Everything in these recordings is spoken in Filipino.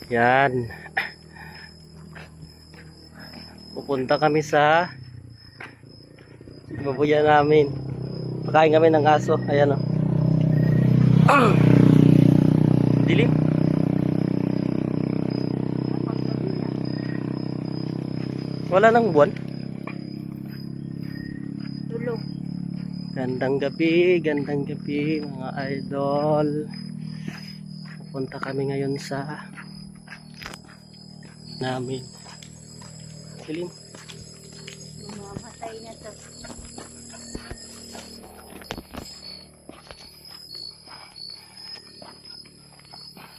Yan. Pupunta kami sa babuyan namin. Pakain kami ng aso. Ayan o. Dilim. Wala nang buwan. Tulog. Gandang gabi mga idol. Pupunta kami ngayon sa namin. Dilim. Mamamatay na to.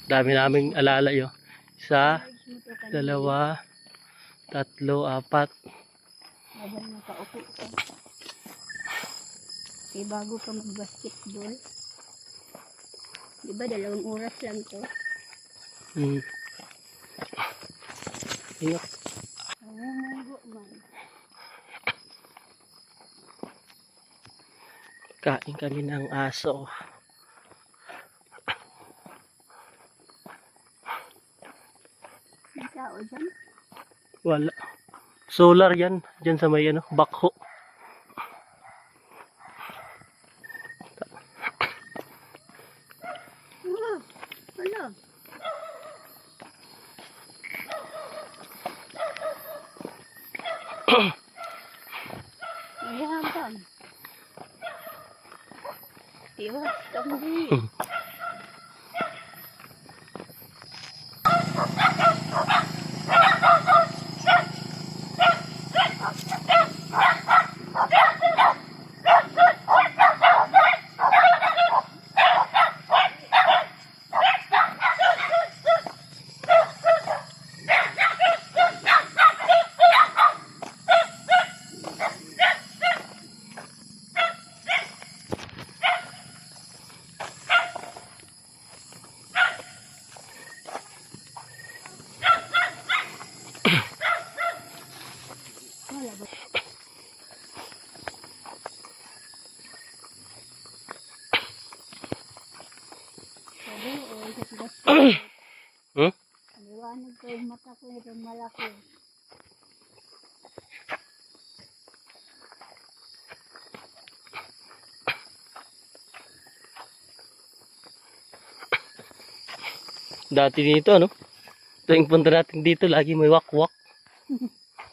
Dami naming alalayo. Isa, dalawa, tatlo, apat. Habang nakaupo ka. Eh, bago ka mag-basketball. Diba 2 oras lang to? Ingat. Nangungugo man. Kain kami ng aso. May tao dyan? Wala. Solar yan. Diyan sa may backhoe. Wala. Mayabang. Iwas kami. Liwanag ko yung mata ko yung malaki. Dati dito, ano? Tuwing punta natin dito, lagi may wakwak.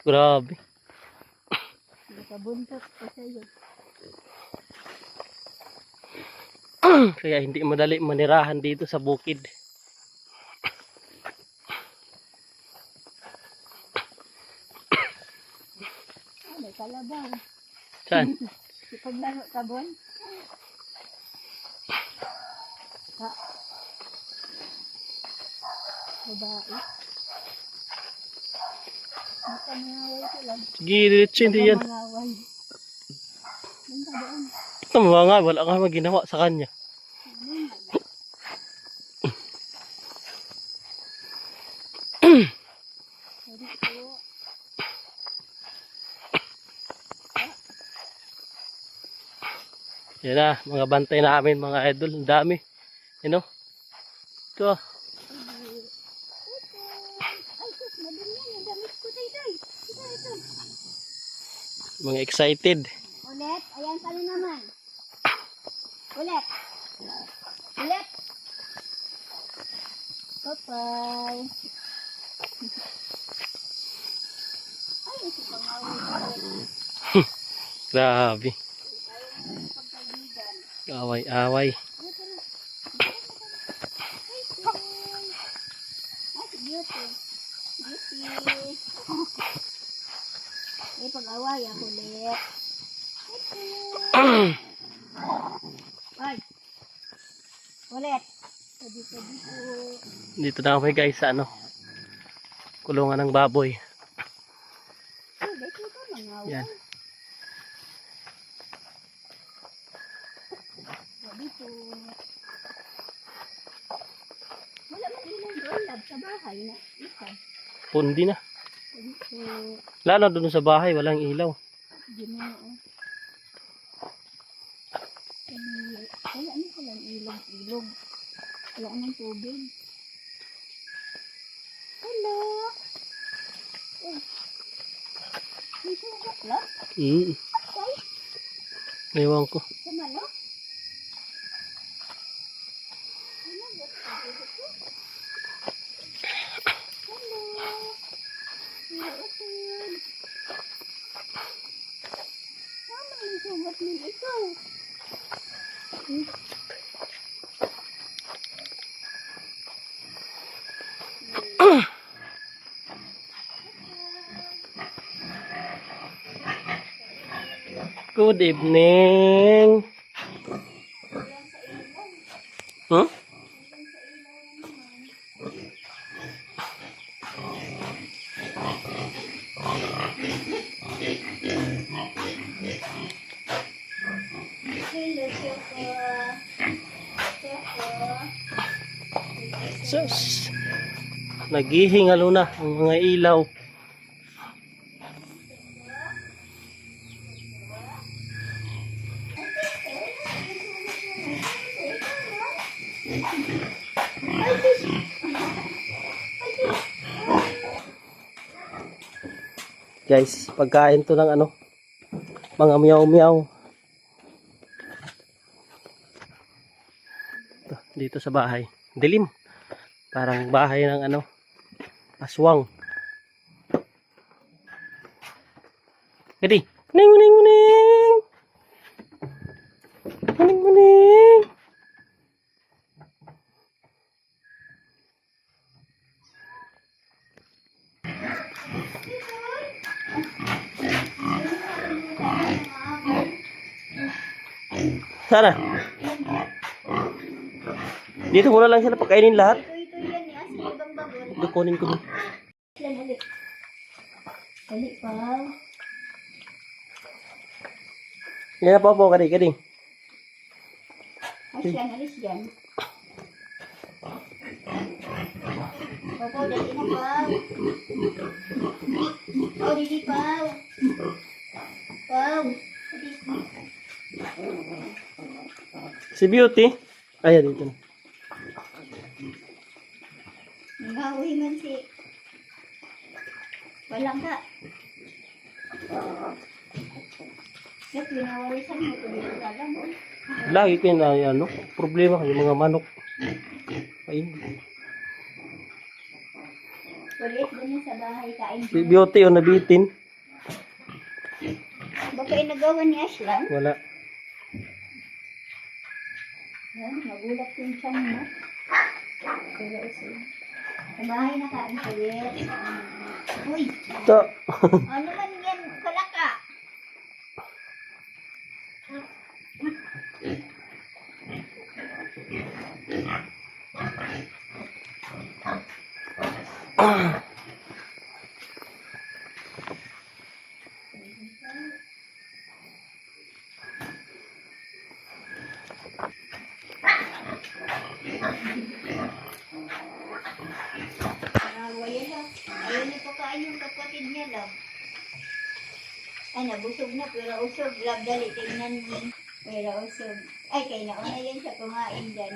Grabe. Nakabuntot ko sa'yo. Kaya hindi madali manirahan dito sa bukid. May kalabaw. Saan? Ipaglaro ka, Bon? Ha? Babae. Maka mangaway ko lang. Sige, diretso hindi yan. Mangaway. Doon ka doon. Ito mga wala nga maginawa sa kanya. Yan na, mga bantay namin mga idol. Ang dami. Ito. Ay, sus, madun yan. Yung damit ko, tay-tay. Ito. Mga excited. Ulit, ayan ka na naman. Ulit. Ulit. Bye-bye. Ay, ito pangaway. Grabe. Away-away. Beauty. Eh, pag-away ako ulit. Ay. Ulit. Dito. Dito na kami guys sa kulungan ng baboy. Dito ka mangaway. Yan. Dito. Wala man ilang doon, lab, sa bahay na. Ikaw. Pundi na. Dito. Lalo doon sa bahay, walang ilaw. Ginoo. Wala na palang ilog-ilog. Wala nang tubig. Hello. Oh. May sugat lang? Okay. Ewan ko. Sa manok? Ano ba? Hello. Hello, sir. Mama, may sugat din ito. Good evening. Huh? Hello, Choco. Choco. Sus. Naghihingalo na ang mga ilaw. Guys, pagkain to ng ano, mga meow-meow. Ito, dito sa bahay. Dilim. Parang bahay ng ano, aswang. Gadi. Muning, muning, muning. Muning, muning. Sana. Dito muna lang sila pagkainin lahat. Ito yan ni Asi, ibang babon. Dukunin ko. Dali. Dali pa. Yan na po, kadi, kadi. Alis yan. Opo, dali na pa. Oh, dali pa. Wow. Si Beauty. Ayan, dito na. Nangahuhi man si... Walang ka. Kasi pinawalisan mo ito dito sa alam mo. Lagi ko yung ano, problema yung mga manok. Ay, Ulit din sa bahay kain. si Beauty o nabitin. Baka inagawa ni Ashlan. Wala. Yan, magulat yung tiyan mo. Pero ito. Sa bahay na kain sa ulit. Uy! Ito. Ano man yan? Kalaka! Ayaw niya pa kain yung kapatid niya lang. Ay, nabusog na pero usog. Love, dali, tingnan mo. Pero usog. Ay, kay nauna yan sa kumain dyan.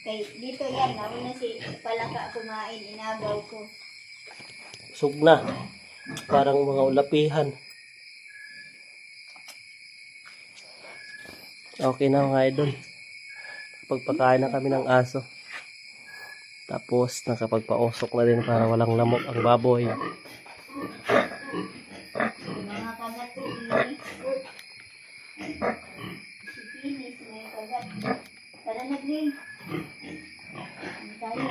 Kay dito yan, nauna si Palaka kumain, inagaw ko. Sug na. Parang mga ulapihan. Okay na mga idol. Pagpakain na kami ng aso. Tapos nakapagpausok na din para walang lamok ang baboy. Mga kagat si Pinis, may kagat. Tara na, Gray. Ano tayo?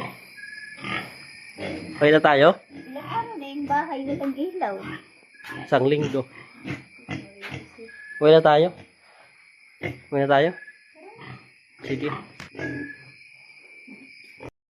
Okay na tayo? Ilang araw na yung bahay walang ilaw. Isang linggo. Okay na tayo? Okay na tayo? Sige.